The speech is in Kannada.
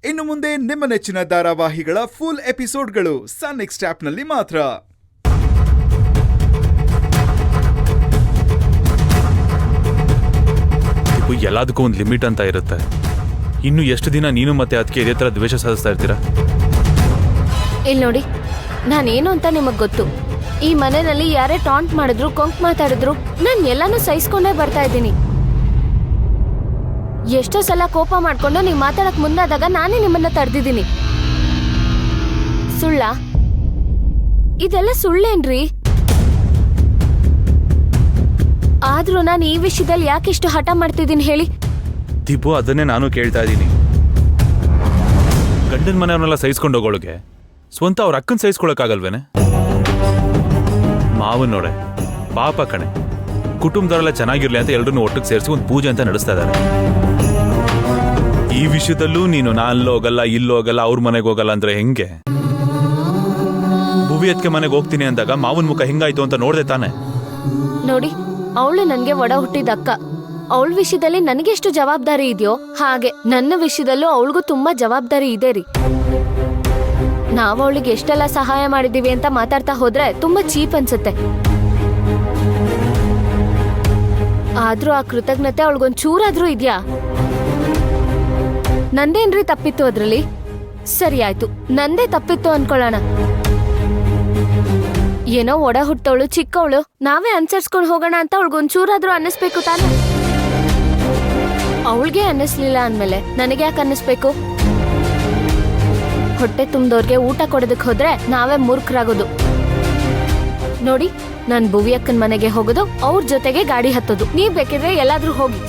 ಇನ್ನು ಮುಂದೆ ನಿಮ್ಮ ನೆಚ್ಚಿನ ಧಾರಾವಾಹಿಗಳ ಫುಲ್ ಎಪಿಸೋಡ್ಗಳು ಸನ್ ನೆಕ್ಸ್ಟ್ ಆಪ್ನಲ್ಲಿ ಮಾತ್ರ. ಎಲ್ಲದಕ್ಕೂ ಒಂದು ಲಿಮಿಟ್ ಅಂತ ಇರುತ್ತೆ. ಇನ್ನು ಎಷ್ಟು ದಿನ ನೀನು ಮತ್ತೆ ಅದಕ್ಕೆ ಇದೇ ತರ ದ್ವೇಷ ಸಾಧಿಸ್ತಾ ಇರ್ತೀರಾ? ಇಲ್ಲಿ ನೋಡಿ, ನಾನೇನು ಅಂತ ನಿಮಗ್ ಗೊತ್ತು. ಈ ಮನೆಯಲ್ಲಿ ಯಾರೇ ಟಾಂಟ್ ಮಾಡಿದ್ರು, ಕೊಂಕ್ ಮಾತಾಡಿದ್ರು, ನಾನು ಎಲ್ಲಾನು ಸಹಿಸ್ಕೊಂಡೇ ಬರ್ತಾ ಇದ್ದೀನಿ. ಎಷ್ಟೋ ಸಲ ಕೋಪ ಮಾಡ್ಕೊಂಡು ನೀವು ಮಾತಾಡಕ್ ಮುಂದಾದಾಗ ನಾನೇ ನಿಮ್ಮನ್ನ ತಡೆದಿದ್ದೀನಿ. ಸುಳ್ಳ? ಇದೆಲ್ಲ ಸುಳ್ಳೇನ್ರಿ? ಆದ್ರೂ ನಾನು ಈ ವಿಷಯದಲ್ಲಿ ಯಾಕಿಷ್ಟು ಹಠ ಮಾಡ್ತಿದ್ದೀನಿ ಹೇಳಿ? ದೀಪು, ಅದನ್ನೇ ನಾನು ಕೇಳ್ತಾ ಇದ್ದೀನಿ. ಗಂಡನ ಮನೆಯವ್ರನ್ನೆಲ್ಲ ಸಹಿಸ್ಕೊಂಡು ಹೋಗೋಳಿಗೆ ಸ್ವಂತ ಅವ್ರ ಅಕ್ಕನ್ ಸಹಿಸ್ಕೊಳಕ್ಕಾಗಲ್ವೇನೆ? ಮಾವನ್ ನೋಡೆ ಪಾಪ ಕಣೆ, ಕುಟುಂಬದವರೆಲ್ಲ ಚೆನ್ನಾಗಿರ್ಲಿ ಅಂತ ಎಲ್ರನ್ನೂ ಒಟ್ಟಿಗೆ ಸೇರಿಸಿ ಒಂದು ಪೂಜೆ ಅಂತ ನಡೆಸ್ತಾ ಇದ್ದಾರೆ. ಈ ವಿಷಯದಲ್ಲೂ ನೀನು ನಾ ಅಲ್ಲೋಗಲ್ಲ ಇಲ್ಲೋಗಲ್ಲ ಅವ್ರ ಮನೆಗೆ ಹೋಗಲ್ಲ ಅಂದ್ರೆ ಹೆಂಗೆ? ಭುವಿಯತ್ಕೆ ಮನೆಗೆ ಹೋಗ್ತೀನಿ ಅಂದಾಗ ಮಾವನ್ ಮುಖ ಹೆಂಗಾಯ್ತು ಅಂತ ನೋಡ್ದೆ ತಾನೆ? ನೋಡಿ, ಅವಳು ನನ್ಗೆ ಒಡ ಹುಟ್ಟಿದ ಅಕ್ಕ. ಅವಳ ವಿಷಯದಲ್ಲಿ ನನಗೆಷ್ಟು ಜವಾಬ್ದಾರಿ ಇದೆಯೋ ಹಾಗೆ ನನ್ನ ವಿಷಯದಲ್ಲೂ ಅವಳಿಗೂ ತುಂಬಾ ಜವಾಬ್ದಾರಿ ಇದೆ ರೀ. ನಾವು ಅವಳಿಗೆ ಎಷ್ಟೆಲ್ಲ ಸಹಾಯ ಮಾಡಿದೀವಿ ಅಂತ ಮಾತಾಡ್ತಾ ಹೋದ್ರೆ ತುಂಬಾ ಚೀಪ್ ಅನ್ಸುತ್ತೆ. ಆದ್ರೂ ಆ ಕೃತಜ್ಞತೆ ಅವಳಿಗೊಂದ್ ಚೂರಾದ್ರೂ ಇದ್ಯಾ? ನಂದೇನ್ರಿ ತಪ್ಪಿತ್ತು ಅದ್ರಲ್ಲಿ? ಸರಿ ಆಯ್ತು, ನಂದೇ ತಪ್ಪಿತ್ತು ಅನ್ಕೊಳ್ಳೋಣ. ಏನೋ ಒಡ ಹುಟ್ಟವಳು, ಚಿಕ್ಕವಳು, ನಾವೇ ಅನ್ಸರ್ಸ್ಕೊಂಡು ಹೋಗೋಣ ಅಂತ ಅವಳಿಗೊಂಚೂರಾದ್ರೂ ಅನ್ನಿಸ್ಬೇಕು ತಾನೆ. ಅವಳಿಗೆ ಅನ್ನಿಸ್ಲಿಲ್ಲ ಅಂದ್ಮೇಲೆ ನನಗೆ ಯಾಕೆ ಅನ್ನಿಸ್ಬೇಕು? ಹೊಟ್ಟೆ ತುಂಬಿದವ್ರಿಗೆ ಊಟ ಕೊಡೋದಕ್ಕೆ ಹೋದ್ರೆ ನಾವೇ ಮೂರ್ಖರಾಗೋದು. ನೋಡಿ, ನಾನ್ ಭುವಿ ಅಕ್ಕನ ಮನೆಗೆ ಹೋಗೋದು, ಅವ್ರ ಜೊತೆಗೆ ಗಾಡಿ ಹತ್ತೋದು. ನೀವ್ ಬೇಕಿದ್ರೆ ಎಲ್ಲಾದ್ರೂ ಹೋಗಿ.